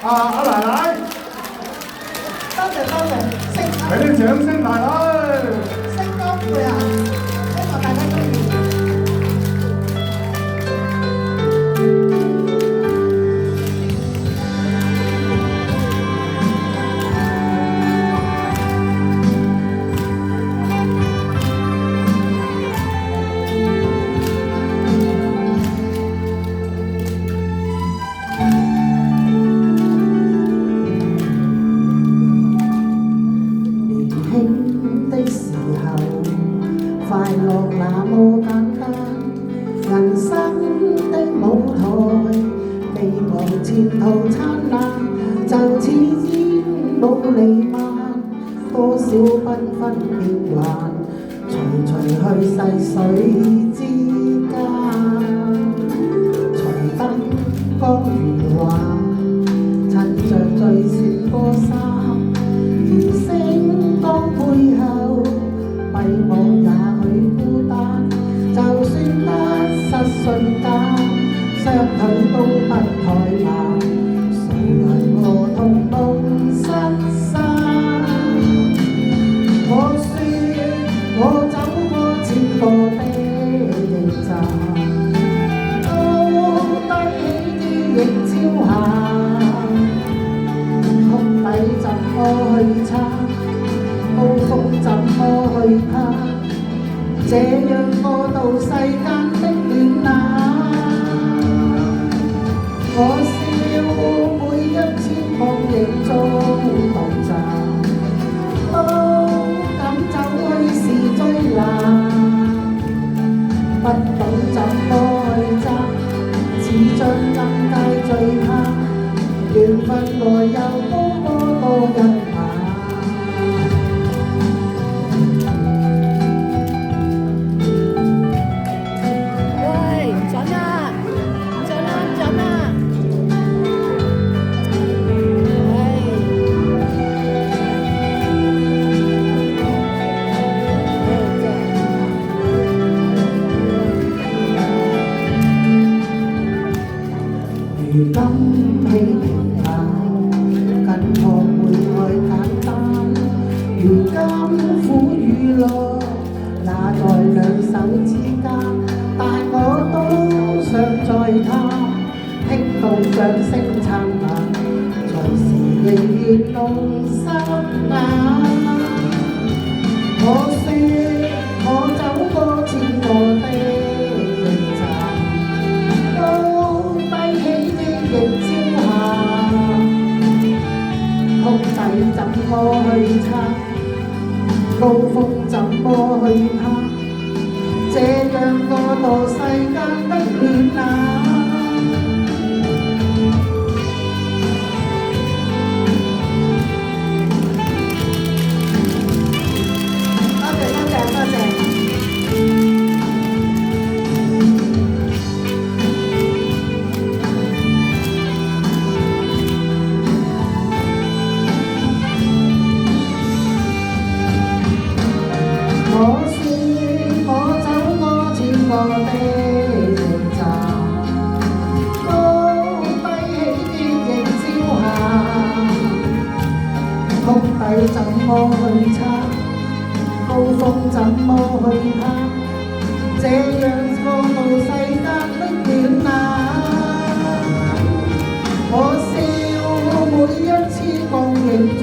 阿奶奶，多謝多謝，俾啲掌聲奶奶。識多倍啊！希望大家中意。快樂那麼簡單，人生的舞台，希望前途燦爛，就似煙霧瀰漫，多少繽紛變幻，隨隨去逝水之間，隨燈光如畫，襯着最閃波衫，而星光背後，閉望也許孤單，就算得失瞬間，雙腿都不怠慢，誰人何同夢失散？我說我走過千個的站，高低起跌亦超限，谷底怎麼去撐？高峰怎麼去攀？這樣過渡世間的暖冷。我笑每1000光影中獨站，都敢走去是最難。不懂怎麼去爭，似將金界最怕，緣分來又多一晚。如今起平淡，更學會愛簡單。如今苦與樂，那在兩手之間，但我都想再貪，聽到掌聲燦爛，隨時仍然弄心眼。我說我走過千個的亦朝霞，谷底怎麼去撐？高峰怎麼去攀？這樣過渡世間的暖冷。多謝。我說我走過千個的站，高低起跌亦朝霞，谷底怎麼去撐？高峰怎麼去攀？這樣過渡世間的暖冷。我笑每1000光影中